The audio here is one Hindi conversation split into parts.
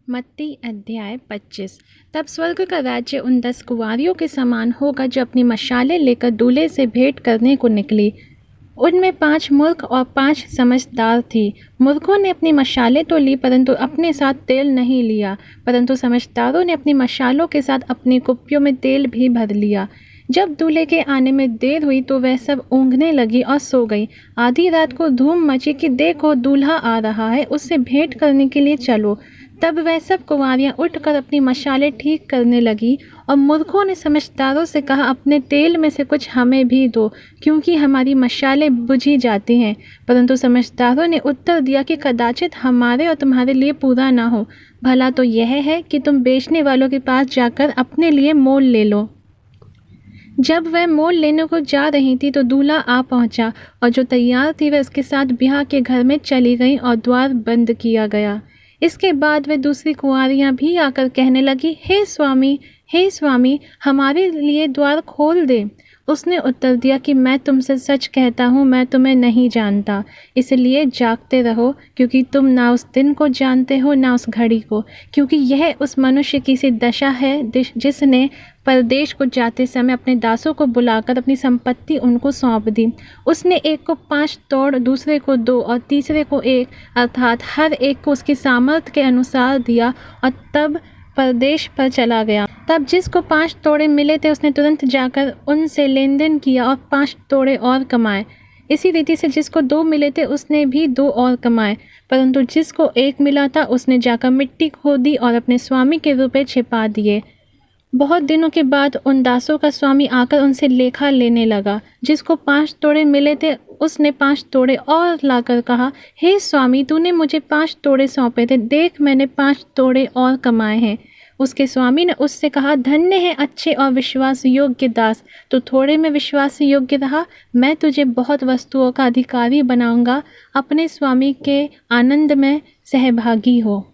मत्ती अध्याय 25। तब स्वर्ग का राज्य उन 10 कुँवारियों के समान होगा जो अपनी मशालें लेकर दूल्हे से भेंट करने को निकली। उनमें 5 मूर्ख और 5 समझदार थी। मूर्खों ने अपनी मशालें तो ली, परंतु अपने साथ तेल नहीं लिया, परंतु समझदारों ने अपनी मशालों के साथ अपनी कुप्पियों में तेल भी भर लिया। जब दूल्हे के आने में देर हुई तो वह सब ऊँघने लगी और सो गई। आधी रात को धूम मची कि देखो, दूल्हा आ रहा है, उससे भेंट करने के लिए चलो। तब वह सब कुँवारियाँ उठकर अपनी मशालें ठीक करने लगी। और मूर्खों ने समझदारों से कहा, अपने तेल में से कुछ हमें भी दो, क्योंकि हमारी मशालें बुझी जाती हैं। परंतु समझदारों ने उत्तर दिया कि कदाचित हमारे और तुम्हारे लिए पूरा ना हो। भला तो यह है कि तुम बेचने वालों के पास जाकर अपने लिए मोल ले लो। जब वह मोल लेने को जा रही थी तो दूल्हा आ पहुंचा, और जो तैयार थी वह उसके साथ ब्याह के घर में चली गई और द्वार बंद किया गया। इसके बाद वह दूसरी कुँवारियाँ भी आकर कहने लगी, हे स्वामी, हमारे लिए द्वार खोल दे। उसने उत्तर दिया कि मैं तुमसे सच कहता हूँ, मैं तुम्हें नहीं जानता। इसलिए जागते रहो, क्योंकि तुम ना उस दिन को जानते हो ना उस घड़ी को। क्योंकि यह उस मनुष्य की सी दशा है जिसने परदेश को जाते समय अपने दासों को बुलाकर अपनी संपत्ति उनको सौंप दी। उसने एक को 5 तोड़, दूसरे को 2 और तीसरे को 1, अर्थात हर एक को उसकी सामर्थ्य के अनुसार दिया, और तब परदेश पर चला गया। तब जिसको 5 तोड़े मिले थे उसने तुरंत जाकर उनसे लेन देन किया और 5 तोड़े और कमाए। इसी रीति से जिसको 2 मिले थे उसने भी 2 और कमाए। परंतु जिसको 1 मिला था उसने जाकर मिट्टी खोदी और अपने स्वामी के रुपए छिपा दिए। बहुत दिनों के बाद उन दासों का स्वामी आकर उनसे लेखा लेने लगा। जिसको 5 तोड़े मिले थे उसने 5 तोड़े और लाकर कहा, हे स्वामी, तूने मुझे 5 तोड़े सौंपे थे, देख मैंने 5 तोड़े और कमाए हैं। उसके स्वामी ने उससे कहा, धन्य है अच्छे और विश्वास योग्य दास, तो थोड़े में विश्वास योग्य रहा, मैं तुझे बहुत वस्तुओं का अधिकारी बनाऊंगा, अपने स्वामी के आनंद में सहभागी हो।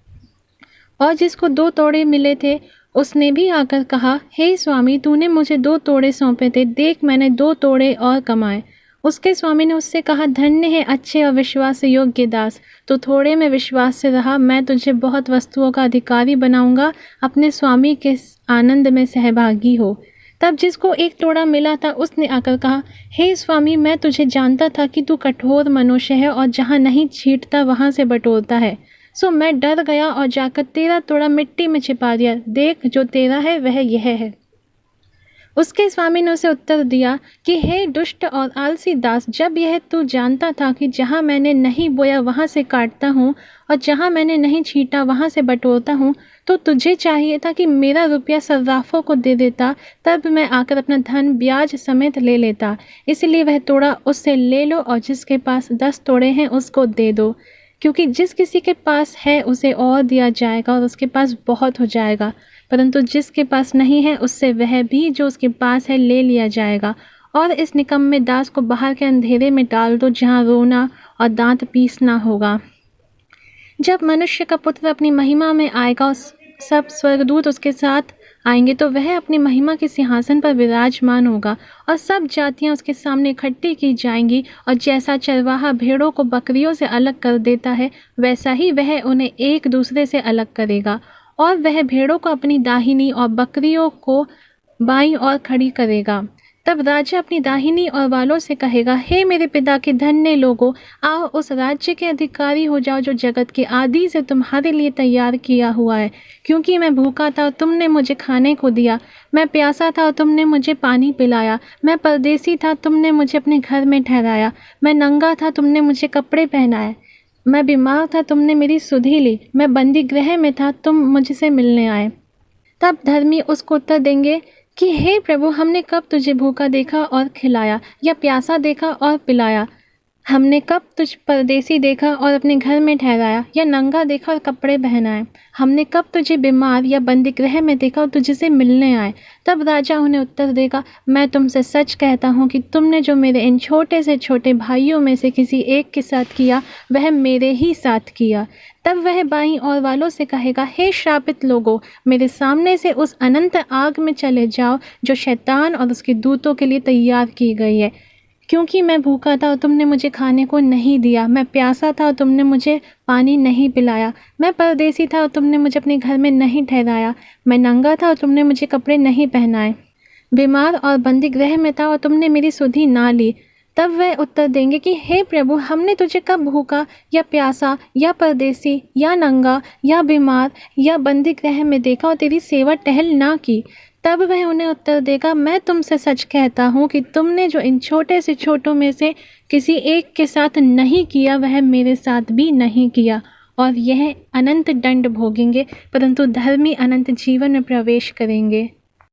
और जिसको 2 तोड़े मिले थे उसने भी आकर कहा, हे स्वामी, तूने मुझे 2 तोड़े सौंपे थे, देख मैंने 2 तोड़े और कमाए। उसके स्वामी ने उससे कहा, धन्य है अच्छे और विश्वास योग्य दास, तो थोड़े में विश्वास से रहा, मैं तुझे बहुत वस्तुओं का अधिकारी बनाऊंगा, अपने स्वामी के आनंद में सहभागी हो। तब जिसको 1 तोड़ा मिला था उसने आकर कहा, हे स्वामी, मैं तुझे जानता था कि तू कठोर मनुष्य है और जहाँ नहीं छींटता वहाँ से बटोरता है। सो मैं डर गया और जाकर तेरा तोड़ा मिट्टी में छिपा दिया। देख, जो तेरा है वह यह है। उसके स्वामी ने उसे उत्तर दिया कि हे दुष्ट और आलसी दास, जब यह तू जानता था कि जहाँ मैंने नहीं बोया वहाँ से काटता हूँ और जहाँ मैंने नहीं छींटा वहाँ से बटोरता हूँ, तो तुझे चाहिए था कि मेरा रुपया सर्राफों को दे देता, तब मैं आकर अपना धन ब्याज समेत ले लेता। इसलिए वह तोड़ा उससे ले लो और जिसके पास 10 तोड़े हैं उसको दे दो, क्योंकि जिस किसी के पास है उसे और दिया जाएगा और उसके पास बहुत हो जाएगा, परंतु जिसके पास नहीं है उससे वह भी जो उसके पास है ले लिया जाएगा। और इस निकम्मे दास को बाहर के अंधेरे में डाल दो, जहाँ रोना और दांत पीसना होगा। जब मनुष्य का पुत्र अपनी महिमा में आएगा और सब स्वर्गदूत उसके साथ आएंगे, तो वह अपनी महिमा के सिंहासन पर विराजमान होगा और सब जातियां उसके सामने इकट्ठी की जाएंगी। और जैसा चरवाहा भेड़ों को बकरियों से अलग कर देता है, वैसा ही वह उन्हें एक दूसरे से अलग करेगा। और वह भेड़ों को अपनी दाहिनी और बकरियों को बाईं ओर खड़ी करेगा। तब राजा अपनी दाहिनी ओर वालों से कहेगा, हे मेरे पिता के धन्य लोगों, आओ उस राज्य के अधिकारी हो जाओ जो जगत के आदि से तुम्हारे लिए तैयार किया हुआ है। क्योंकि मैं भूखा था और तुमने मुझे खाने को दिया, मैं प्यासा था और तुमने मुझे पानी पिलाया, मैं परदेसी था, तुमने मुझे अपने घर में ठहराया, मैं नंगा था, तुमने मुझे कपड़े पहनाए, मैं बीमार था, तुमने मेरी सुधि ली, मैं बंदी गृह में था, तुम मुझसे मिलने आए। तब धर्मी उसको उत्तर देंगे कि हे प्रभु, हमने कब तुझे भूखा देखा और खिलाया, या प्यासा देखा और पिलाया? हमने कब तुझ परदेसी देखा और अपने घर में ठहराया, या नंगा देखा और कपड़े पहनाए? हमने कब तुझे बीमार या बंदी गृह में देखा और तुझसे मिलने आए? तब राजा उन्हें उत्तर देगा, मैं तुमसे सच कहता हूँ कि तुमने जो मेरे इन छोटे से छोटे भाइयों में से किसी एक के साथ किया, वह मेरे ही साथ किया। तब वह बाईं ओर वालों से कहेगा, हे श्रापित लोगों, मेरे सामने से उस अनंत आग में चले जाओ जो शैतान और उसके दूतों के लिए तैयार की गई है। क्योंकि मैं भूखा था और तुमने मुझे खाने को नहीं दिया, मैं प्यासा था और तुमने मुझे पानी नहीं पिलाया, मैं परदेसी था और तुमने मुझे अपने घर में नहीं ठहराया, मैं नंगा था और तुमने मुझे कपड़े नहीं पहनाए, बीमार और बंदी गृह में था और तुमने मेरी सुधि ना ली। तब वह उत्तर देंगे कि हे प्रभु, हमने तुझे कब भूखा या प्यासा या परदेसी या नंगा या बीमार या बंदी गृह में देखा और तेरी सेवा टहल ना की। तब वह उन्हें उत्तर देगा, मैं तुमसे सच कहता हूँ कि तुमने जो इन छोटे से छोटों में से किसी एक के साथ नहीं किया, वह मेरे साथ भी नहीं किया। और यह अनंत दंड भोगेंगे, परंतु धर्मी अनंत जीवन में प्रवेश करेंगे।